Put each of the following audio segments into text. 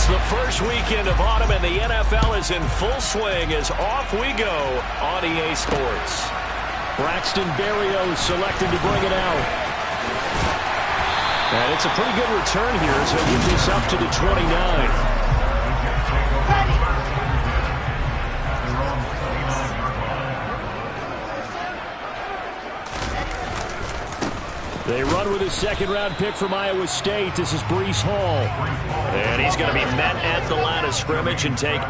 It's the first weekend of autumn, and the NFL is in full swing as off we go on EA Sports. Braxton Berrios selected to bring it out. And it's a pretty good return here as he'll get this up to the 29. They run with a second-round pick from Iowa State. This is Breece Hall. And he's going to be met at the line of scrimmage and take...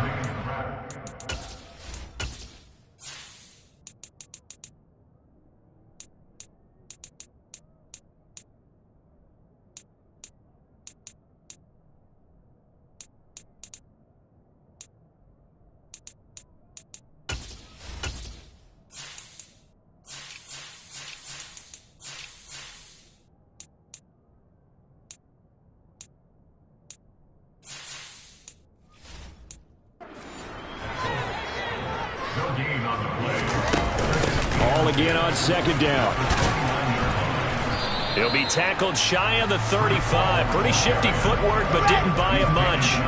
Ball again on second down. He'll be tackled shy of the 35. Pretty shifty footwork, but didn't buy him much.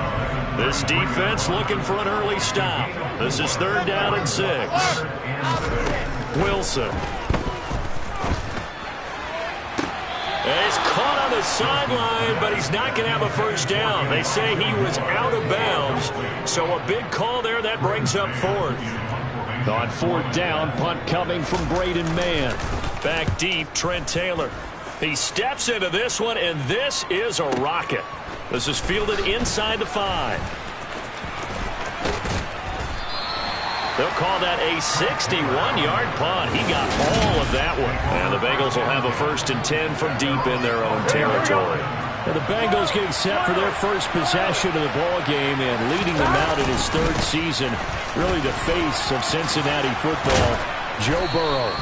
This defense looking for an early stop. This is 3rd down and 6. Wilson. He's caught on the sideline, but he's not going to have a first down. They say he was out of bounds, so a big call there. That brings up 4th. On 4th down, punt coming from Braden Mann. Back deep, Trent Taylor. He steps into this one, and this is a rocket. This is fielded inside the 5. They'll call that a 61-yard punt. He got all of that one. And the Bengals will have a 1st and 10 from deep in their own territory. And the Bengals getting set for their first possession of the ball game and leading them out in his 3rd season. Really the face of Cincinnati football, Joe Burrow.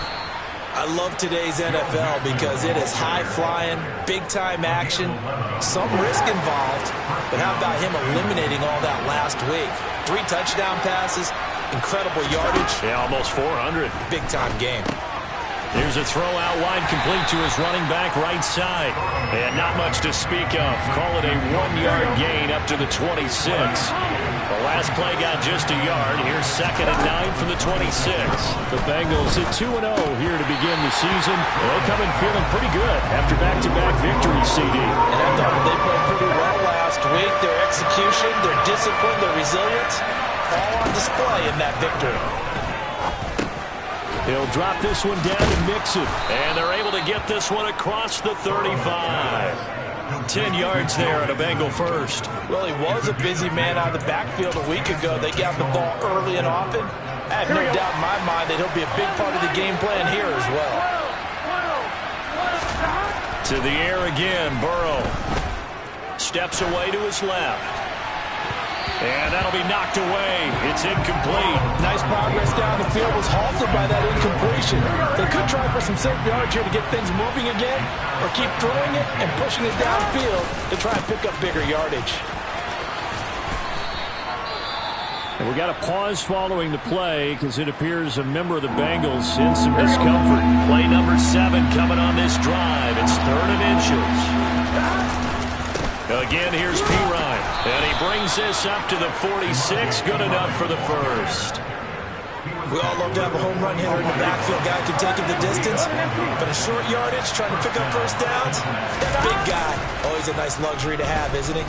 I love today's NFL because it is high-flying, big-time action, some risk involved. But how about him eliminating all that last week? 3 touchdown passes, incredible yardage. Yeah, almost 400. Big-time game. Here's a throw out wide, complete to his running back right side. And not much to speak of. Call it a 1-yard gain up to the 26. The last play got just a yard. Here's 2nd and 9 from the 26. The Bengals at 2-0 here to begin the season. They'll come in feeling pretty good after back-to-back victories, CD. And I thought they played pretty well last week. Their execution, their discipline, their resilience, all on display in that victory. He'll drop this one down and mix it. And they're able to get this one across the 35. 10 yards there on a Bengal first. Well, he was a busy man out of the backfield a week ago. They got the ball early and often. I have no doubt in my mind that he'll be a big part of the game plan here as well. To the air again, Burrow. Steps away to his left. And that'll be knocked away. It's incomplete. Nice progress down the field, was halted by that incompletion. They could try for some safe yards here to get things moving again, or keep throwing it and pushing it downfield to try and pick up bigger yardage. And we got a pause following the play because it appears a member of the Bengals in some discomfort. Play number 7 coming on this drive. It's 3rd and inches. Again, here's Pirine. And he brings this up to the 46. Good enough for the 1st. We all love to have a home run hitter in the backfield. Guy can take it the distance. But a short yardage, trying to pick up first downs. That big guy, always a nice luxury to have, isn't he?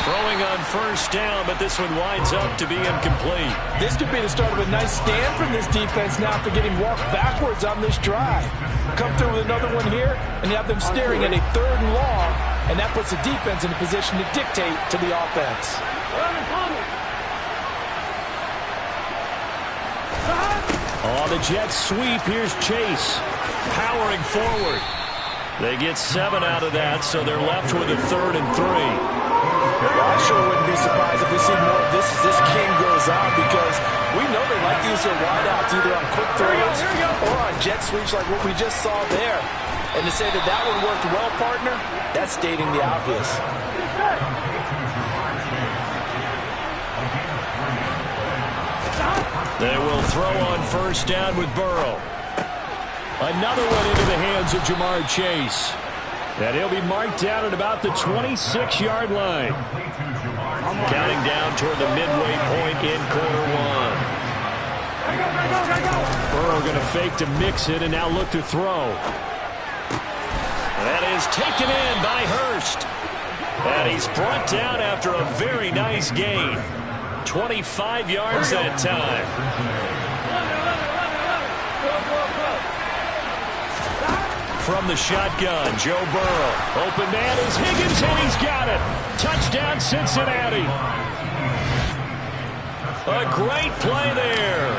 Throwing on 1st down, but this one winds up to be incomplete. This could be the start of a nice stand from this defense now after getting walked backwards on this drive. Come through with another one here, and you have them staring at a 3rd and long, and that puts the defense in a position to dictate to the offense. On the Jets sweep, here's Chase. Powering forward. They get 7 out of that, so they're left with a 3rd and 3. Well, I sure wouldn't be surprised if we see more of this as this game goes on, because we know they like to use their wideouts either on quick throws or on jet sweeps like what we just saw there. And to say that that one worked well, partner, that's stating the obvious. They will throw on 1st down with Burrow. Another one into the hands of Jamar Chase. And he'll be marked down at about the 26-yard line. Counting down toward the midway point in quarter one. Burrow going to fake to mix it and now look to throw. That is taken in by Hurst. And he's brought down after a very nice gain. 25 yards that time. From the shotgun, Joe Burrow. Open man is Higgins, and he's got it. Touchdown, Cincinnati. A great play there.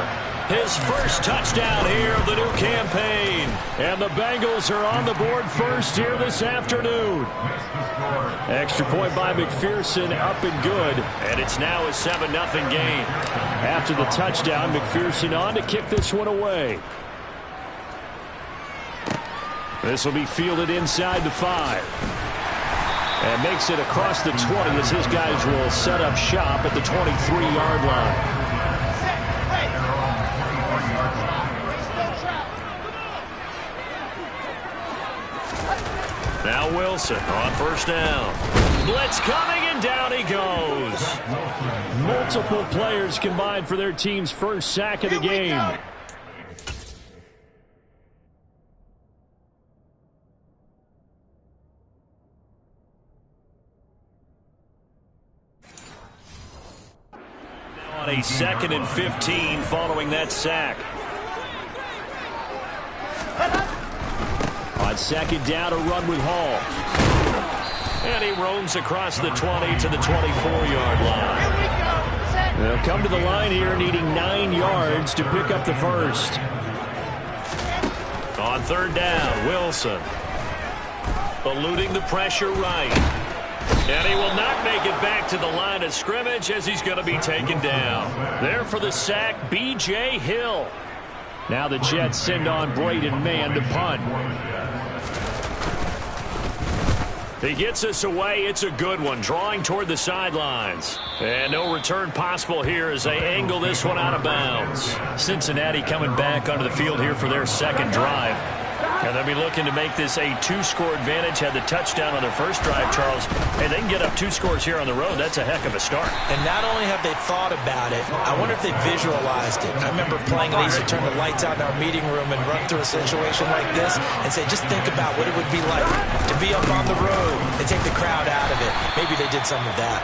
His first touchdown here of the new campaign. And the Bengals are on the board first here this afternoon. Extra point by McPherson, up and good. And it's now a 7-0 game. After the touchdown, McPherson on to kick this one away. This will be fielded inside the 5. And makes it across the 20 as his guys will set up shop at the 23-yard line. Now Wilson on first down. Blitz coming, and down he goes. Multiple players combined for their team's first sack of the game. Now on a 2nd and 15 following that sack. On second down, a run with Hall. And he roams across the 20 to the 24-yard line. They'll come to the line here needing 9 yards to pick up the first. On third down, Wilson. Eluding the pressure right. And he will not make it back to the line of scrimmage as he's going to be taken down. There for the sack, B.J. Hill. Now the Jets send on Braden Mann to punt. He gets us away. It's a good one, drawing toward the sidelines. And no return possible here as they angle this one out of bounds. Cincinnati coming back onto the field here for their second drive. And they'll be looking to make this a 2-score advantage. Had the touchdown on their first drive, Charles. Hey, they can get up 2 scores here on the road. That's a heck of a start. And not only have they thought about it, I wonder if they visualized it. I remember playing, and they used to turn the lights out in our meeting room and run through a situation like this and say, just think about what it would be like to be up on the road and take the crowd out of it. Maybe they did some of that.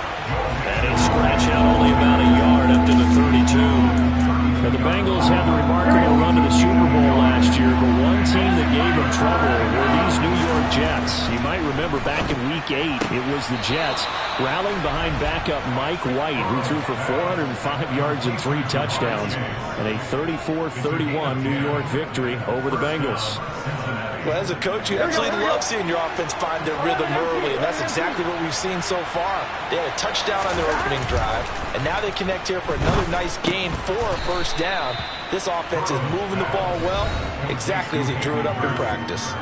And he'll scratch out only about a yard up to the 32. Now, the Bengals had the remarkable run to the Super Bowl last year, but one team that gave them trouble were these New York Jets. You might remember back in Week 8, it was the Jets rallying behind backup Mike White, who threw for 405 yards and 3 touchdowns, and a 34-31 New York victory over the Bengals. Well, as a coach, you absolutely love seeing your offense find their rhythm early, and that's exactly what we've seen so far. They had a touchdown on their opening drive, and now they connect here for another nice gain for a first down. This offense is moving the ball well, exactly as he drew it up in practice.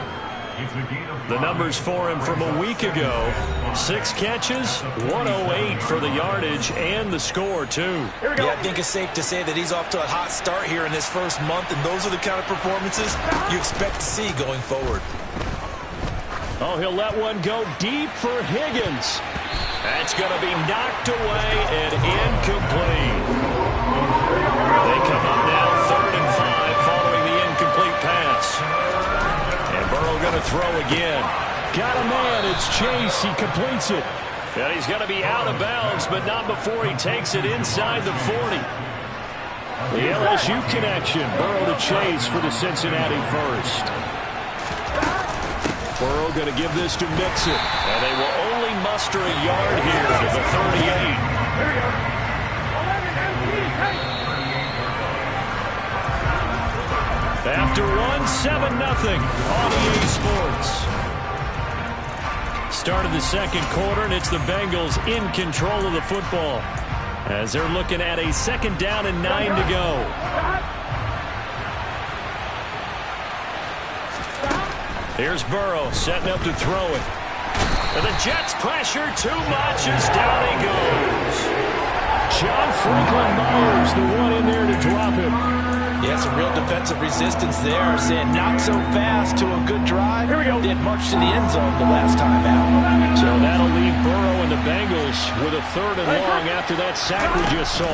The numbers for him from a week ago: 6 catches, 108 for the yardage, and the score, too. Yeah, I think it's safe to say that he's off to a hot start here in this first month, and those are the kind of performances you expect to see going forward. Oh, he'll let one go deep for Higgins. That's going to be knocked away and incomplete. They come up now 3rd and 5 following the incomplete pass. And Burrow going to throw again. Got a man. It's Chase. He completes it. And he's going to be out of bounds, but not before he takes it inside the 40. The LSU connection. Burrow to Chase for the Cincinnati first. Burrow going to give this to Mixon. And they will only muster a yard here to the 38. After one, 7-0 on EA Sports. Start of the second quarter, and it's the Bengals in control of the football as they're looking at a 2nd down and 9 to go. Here's Burrow setting up to throw it. And the Jets pressure too much as down he goes. John Franklin Myers, the one in there to drop him. Yeah, some real defensive resistance there, saying not so fast to a good drive. Here we go. They had marched to the end zone the last time out. So that'll leave Burrow and the Bengals with a 3rd and long after that sack we just saw.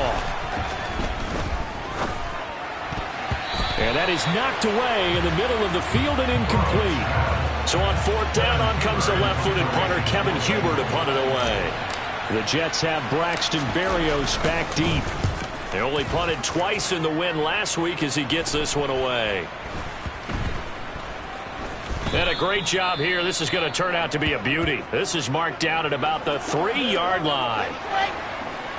And that is knocked away in the middle of the field and incomplete. So on 4th down, on comes the left-footed punter, Kevin Huber, to punt it away. The Jets have Braxton Berrios back deep. They only punted twice in the win last week as he gets this one away. And a great job here. This is going to turn out to be a beauty. This is marked down at about the 3-yard line.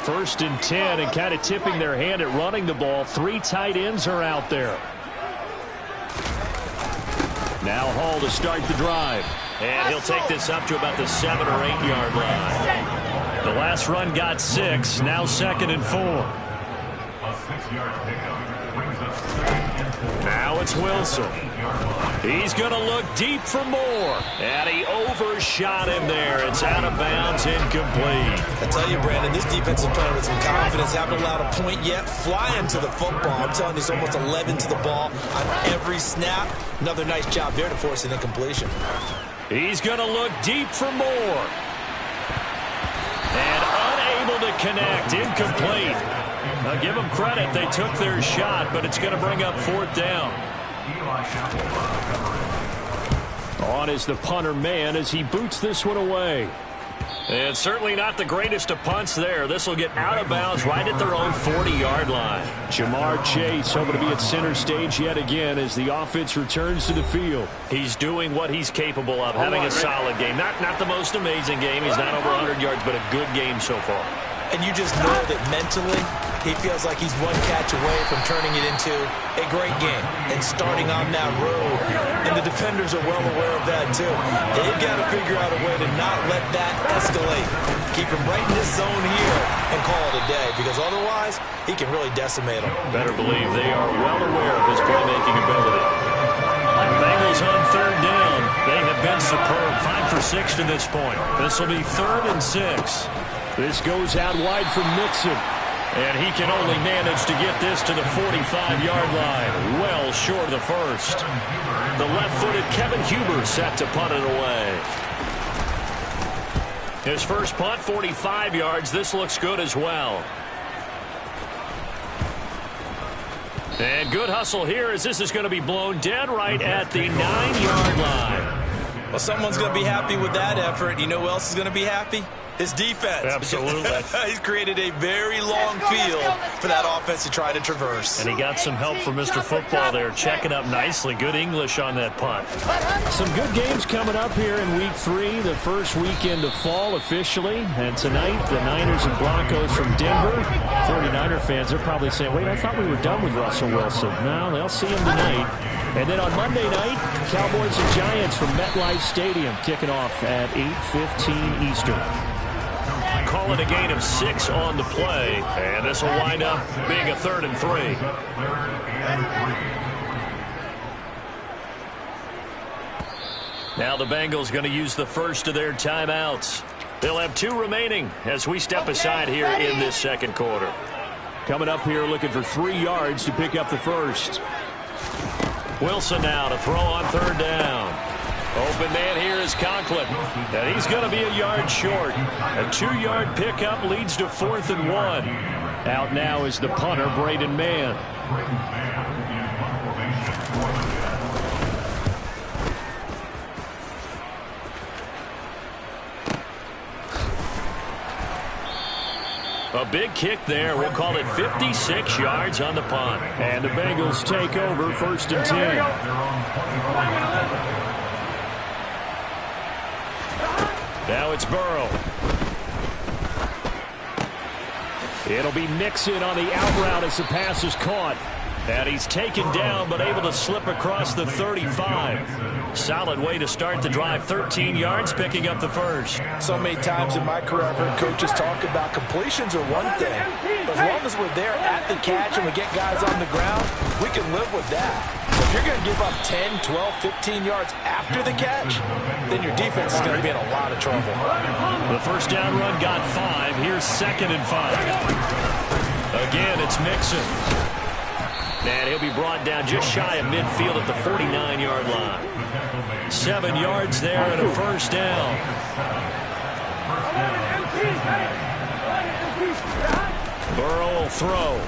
1st and 10, and kind of tipping their hand at running the ball. 3 tight ends are out there. Now Hall to start the drive. And he'll take this up to about the 7 or 8 yard line. The last run got 6. Now 2nd and 4. Now it's Wilson. He's going to look deep for more. And he overshot him there. It's out of bounds, incomplete. I tell you, Brandon, this defense is playing with some confidence. Haven't allowed a point yet. Flying to the football. I'm telling you, it's almost 11 to the ball on every snap. Another nice job there to force an incompletion. He's going to look deep for more. And unable to connect. Incomplete. Now give them credit. They took their shot, but it's going to bring up 4th down. On is the punter man as he boots this one away. And certainly not the greatest of punts there. This will get out of bounds right at their own 40-yard line. Jamar Chase hoping to be at center stage yet again as the offense returns to the field. He's doing what he's capable of, having a solid game. Not the most amazing game. He's not over 100 yards, but a good game so far. And you just know that mentally, he feels like he's one catch away from turning it into a great game and starting on that road. And the defenders are well aware of that, too. They've got to figure out a way to not let that escalate. Keep him right in this zone here and call it a day, because otherwise, he can really decimate them. Better believe they are well aware of his playmaking ability. Bengals on 3rd down. They have been superb. 5 for 6 to this point. This will be 3rd and 6. This goes out wide for Mixon. And he can only manage to get this to the 45-yard line. Well short of the first. The left-footed Kevin Huber set to punt it away. His first punt, 45 yards. This looks good as well. And good hustle here as this is going to be blown dead right at the 9-yard line. Well, someone's going to be happy with that effort. You know who else is going to be happy? His defense. Absolutely. He's created a very long field for that offense to try to traverse. And he got some help from Mr. Football there, checking up nicely. Good English on that punt. Some good games coming up here in Week 3, the first weekend of fall officially. And tonight, the Niners and Broncos from Denver. 49er fans are probably saying, wait, I thought we were done with Russell Wilson. No, they'll see him tonight. And then on Monday night, Cowboys and Giants from MetLife Stadium kicking off at 8:15 Eastern. Call it a gain of 6 on the play, and this will wind up being a 3rd and 3. Now the Bengals going to use the first of their timeouts. They'll have 2 remaining as we step aside here in this second quarter. Coming up here looking for 3 yards to pick up the first. Wilson now to throw on 3rd down. Open man here is Conklin, and he's going to be a yard short. A 2-yard pickup leads to 4th and 1. Out now is the punter, Braden Mann. A big kick there. We'll call it 56 yards on the punt. And the Bengals take over 1st and 10. Now it's Burrow. It'll be Mixon on the out route as the pass is caught. And he's taken down but able to slip across the 35. Solid way to start the drive. 13 yards, picking up the first. So many times in my career, I've heard coaches talk about completions are one thing. As long as we're there at the catch and we get guys on the ground, we can live with that. If you're going to give up 10, 12, 15 yards after the catch, then your defense is going to be in a lot of trouble. The first down run got 5. Here's 2nd and 5. Again, it's Mixon. And he'll be brought down just shy of midfield at the 49-yard line. 7 yards there and a first down. Burrow will throw.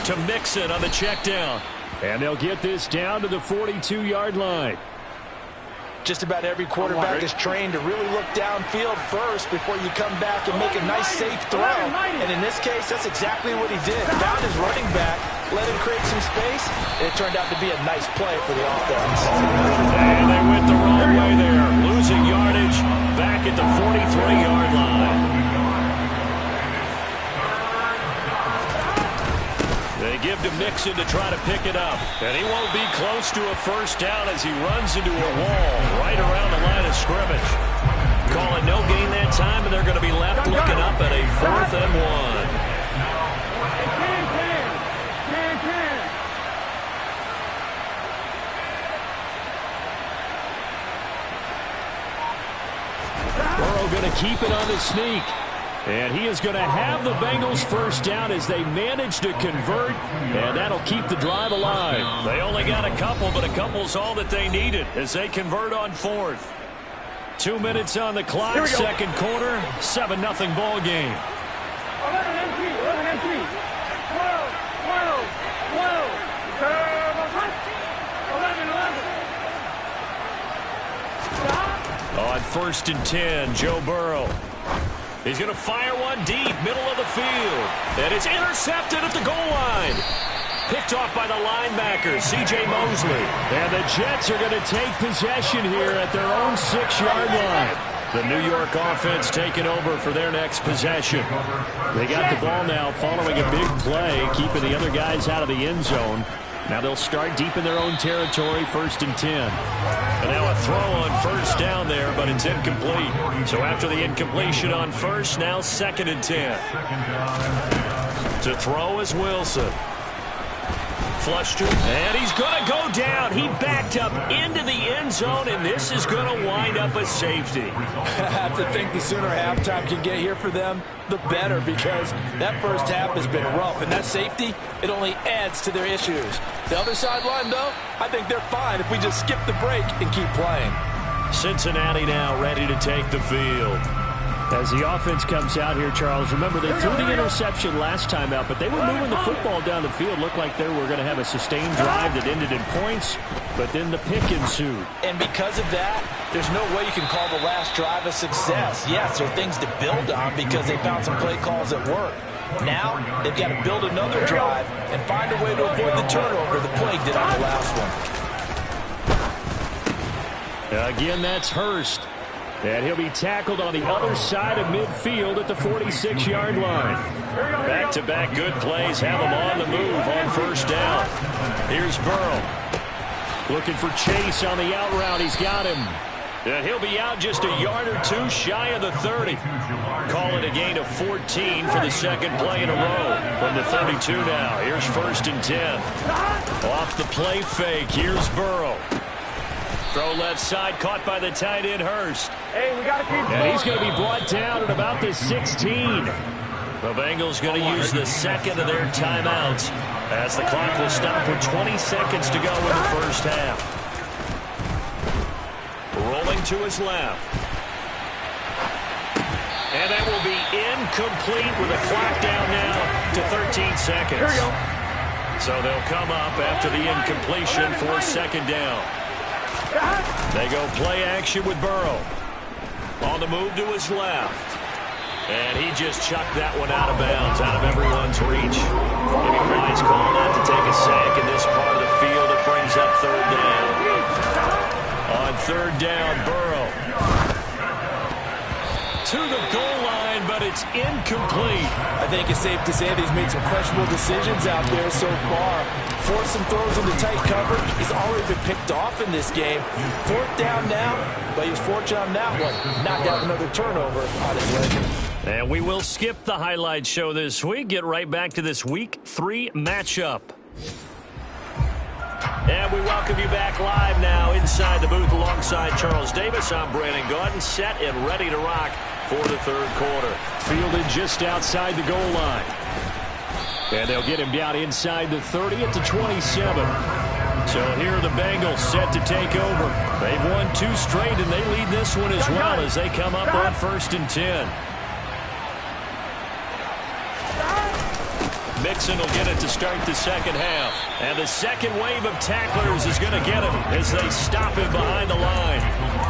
To Mixon on the check down. And they'll get this down to the 42-yard line. Just about every quarterback is trained to really look downfield first before you come back and make a nice, safe throw. And in this case, that's exactly what he did. Found his running back, let him create some space, and it turned out to be a nice play for the offense. And they went the wrong way there. Losing yardage back at the 43-yard line. They give to Mixon to try to pick it up. And he won't be close to a first down as he runs into a wall right around the line of scrimmage. Call it no gain that time, and they're going to be left looking up at a 4th and 1. Burrow going to keep it on the sneak. And he is going to have the Bengals first down as they manage to convert, and that'll keep the drive alive. They only got a couple, but a couple's all that they needed as they convert on 4th. 2 minutes on the clock, second quarter, 7-0 ball game. On 1st and 10, Joe Burrow. He's going to fire one deep, middle of the field. And it's intercepted at the goal line. Picked off by the linebacker, C.J. Mosley. And the Jets are going to take possession here at their own 6-yard line. The New York offense taking over for their next possession. They got the ball now following a big play, keeping the other guys out of the end zone. Now they'll start deep in their own territory, 1st and 10. And now a throw on first down there, but it's incomplete. So after the incompletion on first, now 2nd and 10. To throw is Wilson. Flushed it, and he's going to go down. He backed up into the end zone, and this is going to wind up a safety. I have to think the sooner halftime can get here for them, the better, because that first half has been rough, and that safety, it only adds to their issues. The other sideline, though, I think they're fine if we just skip the break and keep playing. Cincinnati now ready to take the field. As the offense comes out here, Charles, remember they threw the interception last time out, but they were moving the football down the field. Looked like they were going to have a sustained drive that ended in points, but then the pick ensued. And because of that, there's no way you can call the last drive a success. Yes, there are things to build on because they found some play calls that work. Now, they've got to build another drive and find a way to avoid the turnover the plague did on the last one. Again, that's Hurst. And he'll be tackled on the other side of midfield at the 46-yard line. Back-to-back good plays have him on the move on first down. Here's Burrow. Looking for Chase on the out route. He's got him. And he'll be out just a yard or two shy of the 30. Call it a gain of 14 for the second play in a row. From the 32 now. Here's 1st and 10. Off the play fake. Here's Burrow. Throw left side, caught by the tight end, Hurst. Hey, we got to keep going. And he's going to be brought down at about the 16. The Bengals going to use the second of their timeouts as the clock will stop with 20 seconds to go in the first half. Rolling to his left. And that will be incomplete with a clock down now to 13 seconds. Here we go. So they'll come up after the incompletion for 2nd down. They go play action with Burrow. On the move to his left. And he just chucked that one out of bounds, out of everyone's reach. Maybe wise call not to take a sack in this part of the field. It brings up 3rd down. On 3rd down, Burrow. To the goal line, but it's incomplete. I think it's safe to say that he's made some questionable decisions out there so far. Forced some throws into tight coverage. He's already been picked off in this game. 4th down now, but he was fortunate on that one. Not to have another turnover on his leg. And we will skip the highlight show this week. Get right back to this Week 3 matchup. And we welcome you back live now inside the booth alongside Charles Davis. I'm Brandon Gaudin, set and ready to rock for the 3rd quarter. Fielded just outside the goal line. And they'll get him down inside the 30 at the 27. So here are the Bengals set to take over. They've won 2 straight, and they lead this one as well as they come up on 1st and 10. Mixon will get it to start the second half. And the second wave of tacklers is going to get him as they stop him behind the line.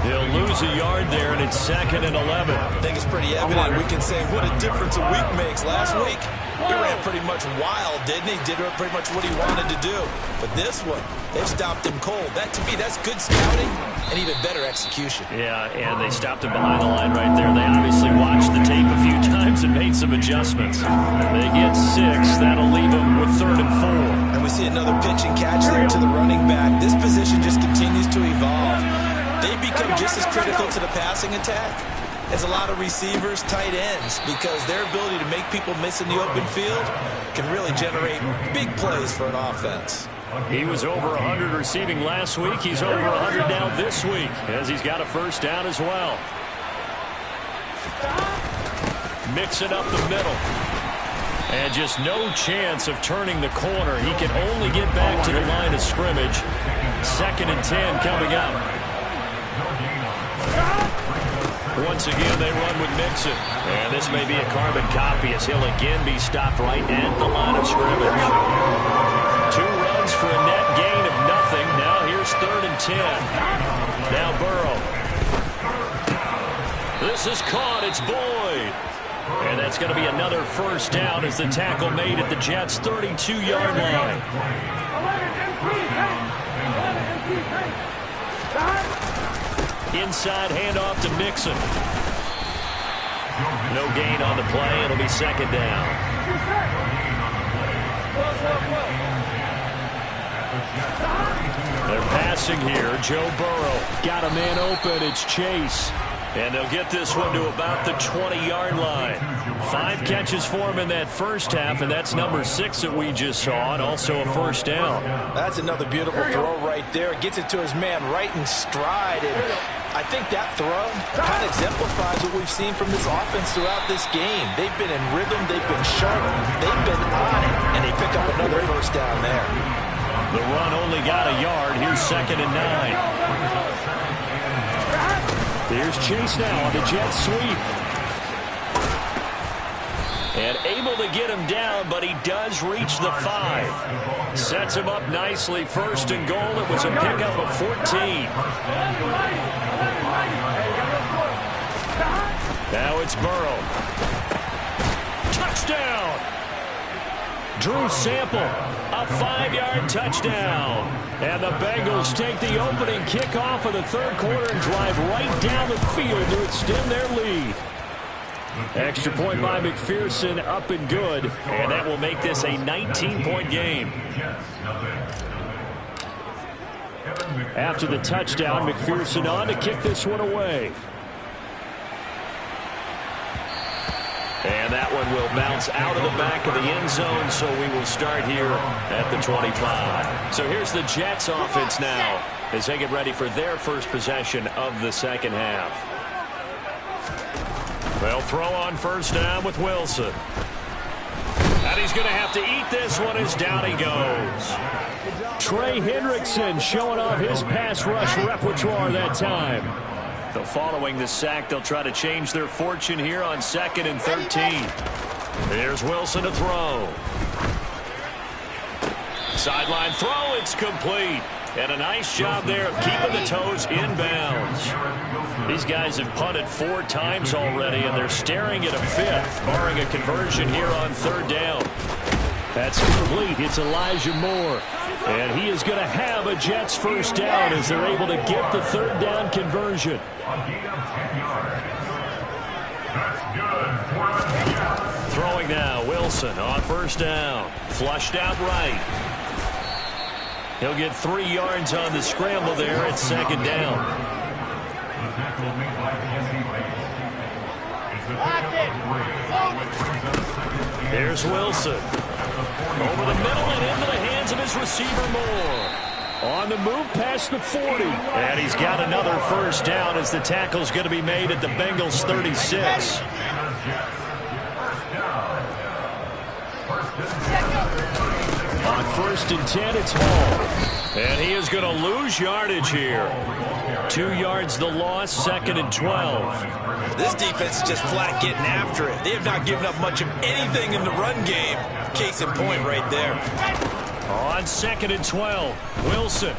He'll lose a yard there, and it's 2nd and 11. I think it's pretty evident. We can say what a difference a week makes. Last week, he ran pretty much wild, didn't he? Did pretty much what he wanted to do. But this one, they stopped him cold. That, to me, that's good scouting and even better execution. Yeah, and they stopped him behind the line right there. They obviously watched the tape a few times and made some adjustments. They get 6. That'll leave them with 3rd and 4. And we see another pitch and catch there to the running back. This position just continues to evolve. They become just as critical to the passing attack as a lot of receivers, tight ends, because their ability to make people miss in the open field can really generate big plays for an offense. He was over 100 receiving last week. He's over 100 now this week as he's got a first down as well. Mix it up the middle. And just no chance of turning the corner. He can only get back to the line of scrimmage. 2nd and 10 coming up. Once again, they run with Mixon. And this may be a carbon copy as he'll again be stopped right at the line of scrimmage. 2 runs for a net gain of nothing. Now here's 3rd and 10. Now Burrow. This is caught. It's Boyd. And that's going to be another first down as the tackle made at the Jets' 32-yard line. Inside handoff to Mixon. No gain on the play. It'll be 2nd down. They're passing here. Joe Burrow got a man open. It's Chase. And they'll get this one to about the 20-yard line. 5 catches for him in that first half, and that's number 6 that we just saw, and also a first down. That's another beautiful throw right there. Gets it to his man right in stride. And I think that throw kind of exemplifies what we've seen from this offense throughout this game. They've been in rhythm. They've been sharp. They've been on it. And they pick up another first down there. The run only got a yard. Here's 2nd and 9. Here's Chase now on the jet sweep. And able to get him down, but he does reach the 5. Sets him up nicely. 1st and goal. It was a pickup of 14. Now it's Burrow. Touchdown! Drew Sample, a 5-yard touchdown. And the Bengals take the opening kickoff of the 3rd quarter and drive right down the field to extend their lead. Extra point by McPherson, up and good. And that will make this a 19-point game. After the touchdown, McPherson on to kick this one away. And that one will bounce out of the back of the end zone, so we will start here at the 25. So here's the Jets offense now as they get ready for their first possession of the second half. They'll throw on first down with Wilson. And he's going to have to eat this one as down he goes. Trey Hendrickson showing off his pass rush repertoire that time. So following the sack, they'll try to change their fortune here on 2nd and 13. Here's Wilson to throw. Sideline throw, it's complete. And a nice job there of keeping the toes inbounds. These guys have punted 4 times already, and they're staring at a 5th, barring a conversion here on 3rd down. That's complete. It's Elijah Moore. And he is going to have a Jets first down as they're able to get the 3rd down conversion. Throwing now, Wilson on first down. Flushed out right. He'll get 3 yards on the scramble there at 2nd down. Here's Wilson. Over the middle and into the hands of his receiver Moore. On the move past the 40. And he's got another first down as the tackle's going to be made at the Bengals 36. first and 10. It's Hall. And he is going to lose yardage here. 2 yards the loss, 2nd and 12. This defense is just flat getting after it. They have not given up much of anything in the run game. Case in point right there. On 2nd and 12, Wilson.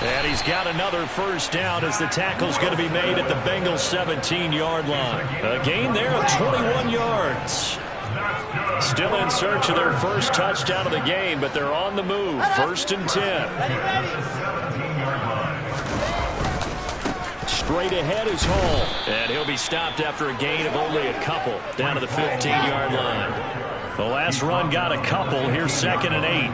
And he's got another first down as the tackle's going to be made at the Bengals 17-yard line. A gain there of 21 yards. Still in search of their first touchdown of the game, but they're on the move. 1st and 10. Straight ahead is Hall. And he'll be stopped after a gain of only a couple down to the 15-yard line. The last run got a couple. Here's 2nd and 8.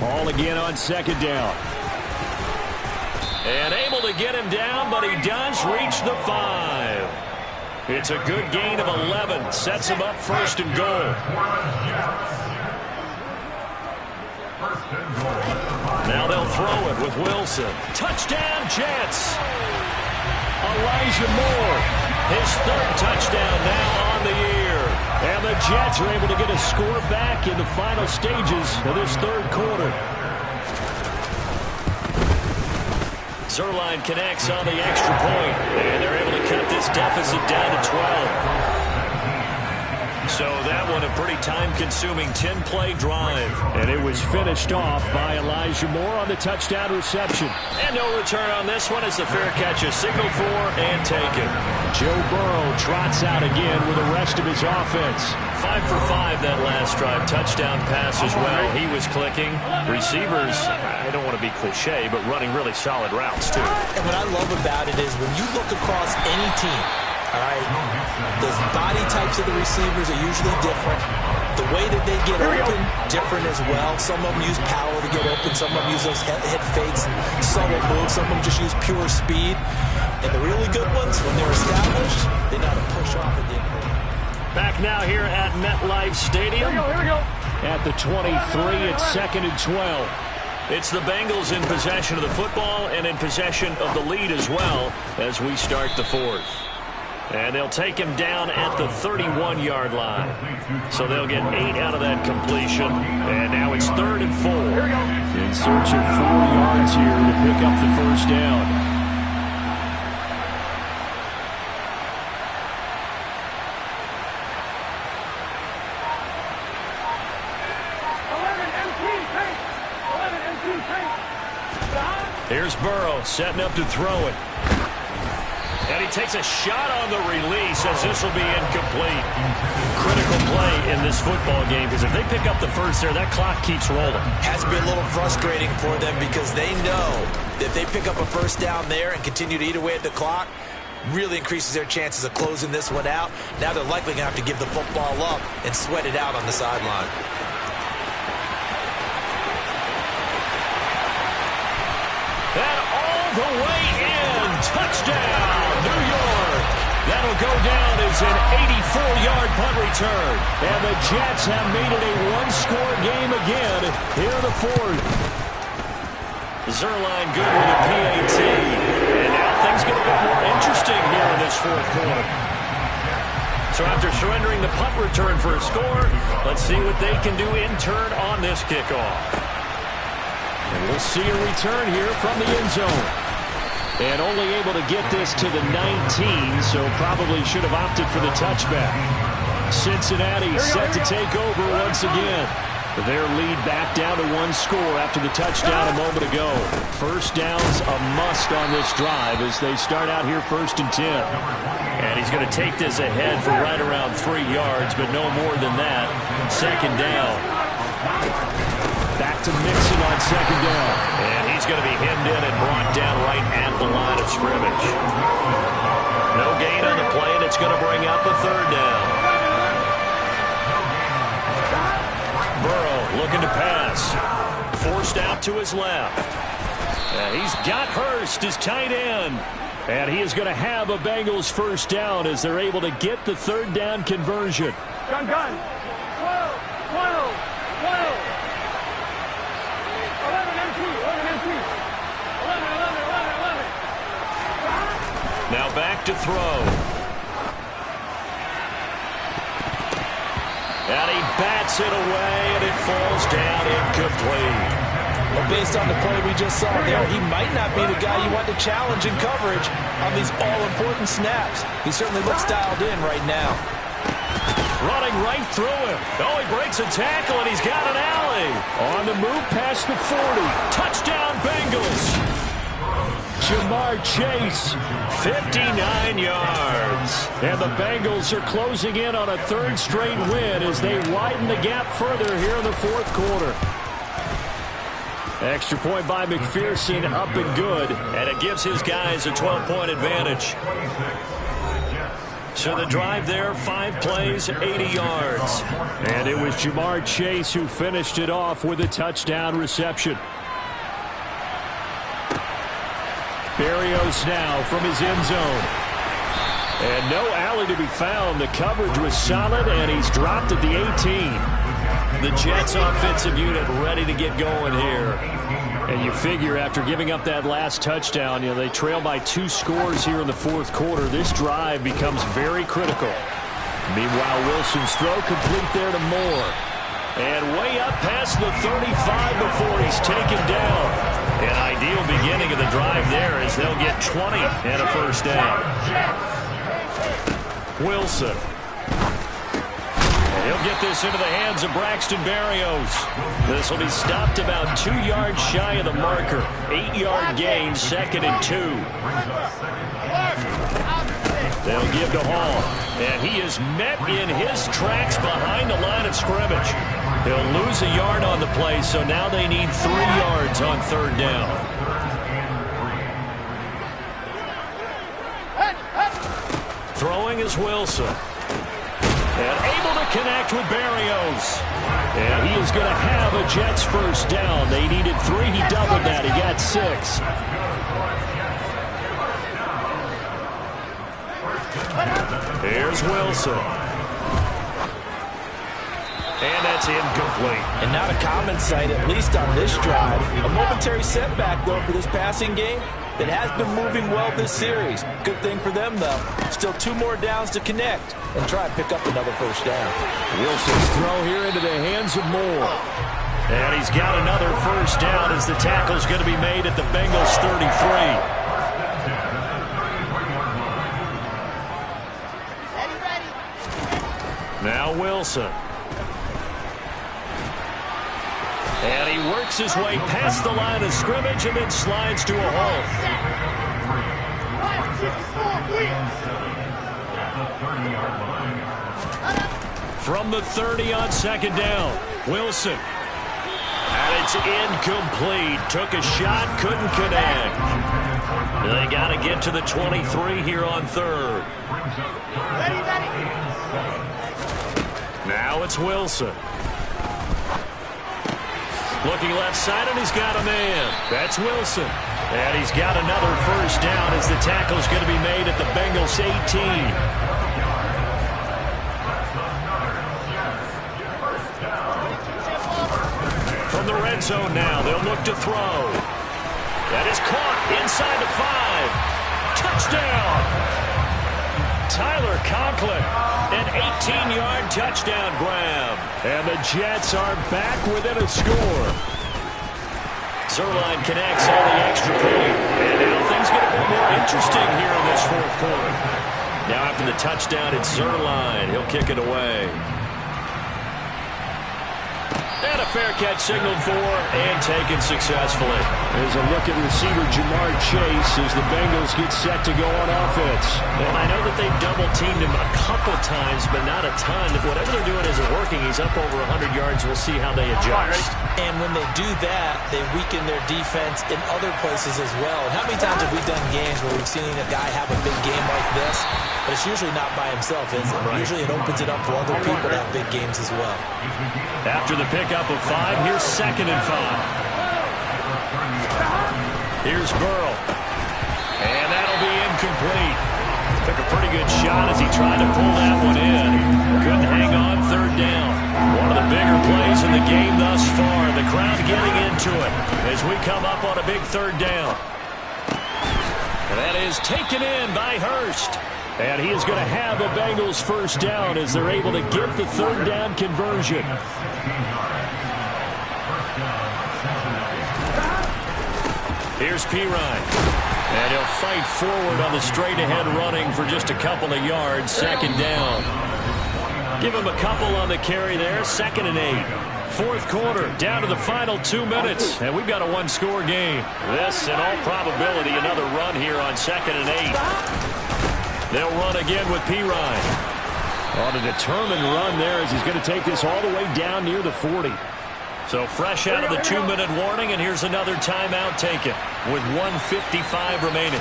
Hall again on 2nd down. And able to get him down, but he does reach the 5. It's a good gain of 11. Sets him up 1st and goal. Now they'll throw it with Wilson. Touchdown, Jets. Elijah Moore. His 3rd touchdown now on the year. And the Jets are able to get a score back in the final stages of this 3rd quarter. Zerline connects on the extra point, and they're able to cut this deficit down to 12. So that one a pretty time-consuming 10-play drive. And it was finished off by Elijah Moore on the touchdown reception. And no return on this one as the fair catch is signaled for and taken. Joe Burrow trots out again with the rest of his offense. 5 for 5 that last drive. Touchdown pass as well. He was clicking. Receivers, I don't want to be cliche, but running really solid routes, too. And what I love about it is when you look across any team, all right, the body types of the receivers are usually different. The way that they get open, different as well. Some of them use power to get open. Some of them use those head fakes and subtle moves. Some of them just use pure speed. And the really good ones, when they're established, they know how to push off at the end. Back now here at MetLife Stadium. Here we go. At the 23, it's 2nd and 12. It's the Bengals in possession of the football and in possession of the lead as well as we start the 4th. And they'll take him down at the 31-yard line. So they'll get 8 out of that completion. And now it's 3rd and 4. In search of 4 yards here to pick up the first down. Here's Burrow setting up to throw it. And he takes a shot on the release as this will be incomplete. Critical play in this football game because if they pick up the first there, that clock keeps rolling. Has to be a little frustrating for them because they know that if they pick up a first down there and continue to eat away at the clock, really increases their chances of closing this one out. Now they're likely going to have to give the football up and sweat it out on the sideline. And all the way in. Touchdown, New York. That'll go down as an 84-yard punt return. And the Jets have made it a one-score game again here in the 4th. Zerline good with a PAT. And now things get a bit more interesting here in this 4th quarter. So after surrendering the punt return for a score, let's see what they can do in turn on this kickoff. And we'll see a return here from the end zone. And only able to get this to the 19, so probably should have opted for the touchback. Cincinnati set to take over once again. Their lead back down to 1 score after the touchdown a moment ago. First down's a must on this drive as they start out here 1st and 10. And he's going to take this ahead for right around 3 yards, but no more than that. 2nd down. Back to Mixon on 2nd down. And he's going to be hemmed in and brought down right at the line of scrimmage. No gain on the play, and it's going to bring up a 3rd down. Burrow looking to pass. Forced out to his left. He's got Hurst, his tight end. And he is going to have a Bengals first down as they're able to get the 3rd down conversion. Gun. 12, 12, 12. 11 empty, 11 empty. 11. Now back to throw. Takes it away, and it falls down incomplete. Well, based on the play we just saw there, he might not be the guy you want to challenge in coverage on these all-important snaps. He certainly looks dialed in right now. Running right through him. Oh, he breaks a tackle, and he's got an alley. On the move past the 40. Touchdown, Bengals. Jamar Chase, 59 yards. and the Bengals are closing in on a third straight win as they widen the gap further here in the fourth quarter. Extra point by McPherson, up and good. And it gives his guys a 12-point advantage. So the drive there, 5 plays, 80 yards. And it was Jamar Chase who finished it off with a touchdown reception. Berrios now from his end zone. And no alley to be found. The coverage was solid, and he's dropped at the 18. The Jets offensive unit ready to get going here. And you figure after giving up that last touchdown, they trail by 2 scores here in the fourth quarter. This drive becomes very critical. Meanwhile, Wilson's throw complete there to Moore. And way up past the 35 before he's taken down. An ideal beginning of the drive there as they'll get 20 and a first down. Wilson. And he'll get this into the hands of Braxton Berrios. This will be stopped about 2 yards shy of the marker. 8-yard gain, 2nd and 2. They'll give to Hall. And he is met in his tracks behind the line of scrimmage. He'll lose a yard on the play, so now they need 3 yards on third down. Throwing is Wilson. And able to connect with Berrios. And he is going to have a Jets first down. They needed 3. He doubled that. He got 6. Here's Wilson. And that's incomplete. And not a common sight, at least on this drive. A momentary setback, though, for this passing game that has been moving well this series. Good thing for them, though. Still 2 more downs to connect and try and pick up another first down. Wilson's throw here into the hands of Moore. And he's got another first down as the tackle's going to be made at the Bengals 33. Now Wilson. And he works his way past the line of scrimmage and then slides to a halt. From the 30 on 2nd down, Wilson. And it's incomplete. Took a shot, couldn't connect. They got to get to the 23 here on 3rd. Now it's Wilson. Looking left side, and he's got a man. That's Wilson. And he's got another first down as the tackle's going to be made at the Bengals 18. From the red zone now, they'll look to throw. That is caught inside the 5. Touchdown! Tyler Conklin, an 18-yard touchdown grab. And the Jets are back within a score. Zerline connects on the extra point. And now things get a bit more interesting here in this fourth quarter. Now after the touchdown, it's Zerline. He'll kick it away. And a fair catch signaled for and taken successfully. There's a look at receiver Jamar Chase as the Bengals get set to go on offense. And I know that they've double-teamed him a couple times, but not a ton. If whatever they're doing isn't working, he's up over 100 yards. We'll see how they adjust. And when they do that, they weaken their defense in other places as well. And how many times have we done games where we've seen a guy have a big game like this? But it's usually not by himself, is it? Right. Usually it opens it up for other people to have big games as well. After the pickup of 5, here's 2nd and 5. Here's Burrow. And that'll be incomplete. Took a pretty good shot as he tried to pull that one in. Couldn't hang on 3rd down. One of the bigger plays in the game thus far. The crowd getting into it as we come up on a big 3rd down. And that is taken in by Hurst. And he is going to have a Bengals first down as they're able to get the third down conversion. Here's Pirine. And he'll fight forward on the straight-ahead running for just a couple of yards. Second down. Give him a couple on the carry there. 2nd and 8. Fourth quarter, down to the final 2 minutes. And we've got a one-score game. This, in all probability, another run here on 2nd and 8. They'll run again with Pirine. On a determined run there as he's going to take this all the way down near the 40. So fresh out of the 2-minute warning, and here's another timeout taken with 1:55 remaining.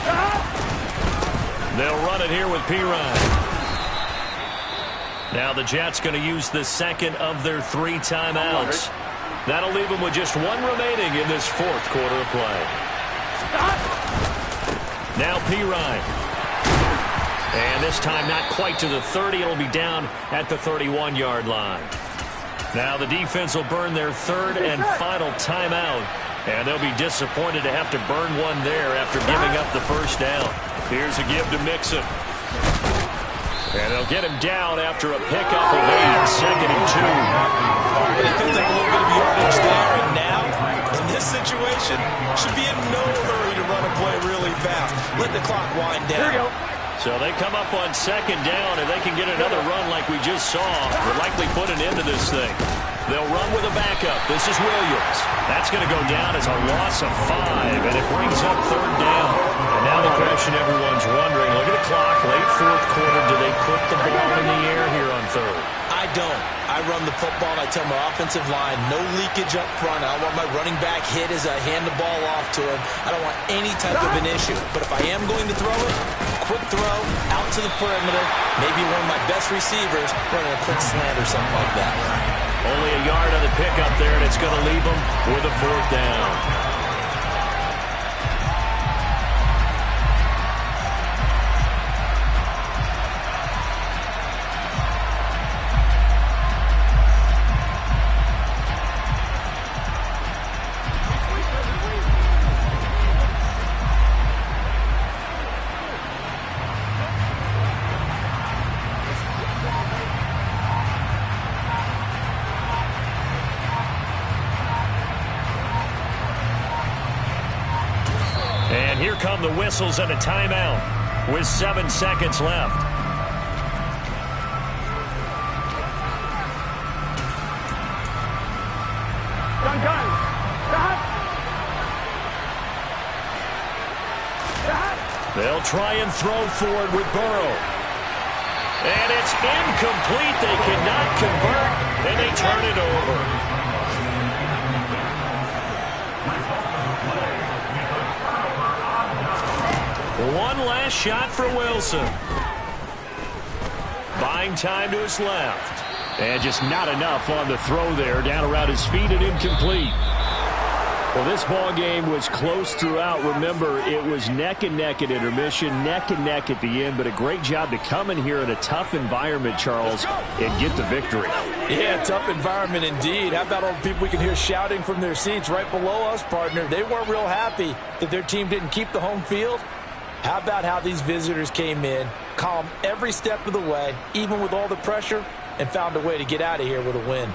They'll run it here with Pirine. Now the Jets going to use the second of their 3 timeouts. That'll leave them with just 1 remaining in this fourth quarter of play. Now Pirine. And this time not quite to the 30. It'll be down at the 31-yard line. Now the defense will burn their 3rd and final timeout. And they'll be disappointed to have to burn one there after giving up the first down. Here's a give to Mixon. And they'll get him down after a pickup of 8, 2nd and 2. They picked up a little bit of yardage there, and now, in this situation, should be in no hurry to run a play really fast. Let the clock wind down. Here we go. So they come up on 2nd down. If they can get another run like we just saw, they'll likely put an end to this thing. They'll run with a backup. This is Williams. That's going to go down as a loss of 5, and it brings up 3rd down. And now the question everyone's wondering, look at the clock, late fourth quarter, do they put the ball in the air here on 3rd? I don't. I run the football, and I tell my offensive line, no leakage up front. I don't want my running back hit as I hand the ball off to him. I don't want any type of an issue. But if I am going to throw it, quick throw, out to the perimeter, maybe one of my best receivers running a quick slant or something like that. Only a yard on the pickup there, and it's going to leave them with a 4th down. And here come the whistles and a timeout with 7 seconds left. Gun. They'll try and throw forward with Burrow. And it's incomplete. They cannot convert, and they turn it over. One last shot for Wilson. Buying time to his left. And just not enough on the throw there. Down around his feet and incomplete. Well, this ball game was close throughout. Remember, it was neck and neck at intermission, neck and neck at the end. But a great job to come in here in a tough environment, Charles, and get the victory. Yeah, tough environment indeed. How about all the people we can hear shouting from their seats right below us, partner? They weren't real happy that their team didn't keep the home field. How about how these visitors came in, calm every step of the way, even with all the pressure, and found a way to get out of here with a win.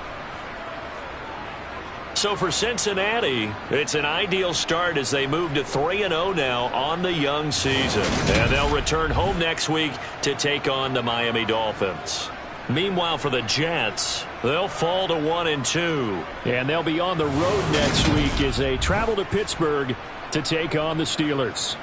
So for Cincinnati, it's an ideal start as they move to 3-0 now on the young season. And they'll return home next week to take on the Miami Dolphins. Meanwhile, for the Jets, they'll fall to 1-2. And they'll be on the road next week as they travel to Pittsburgh to take on the Steelers.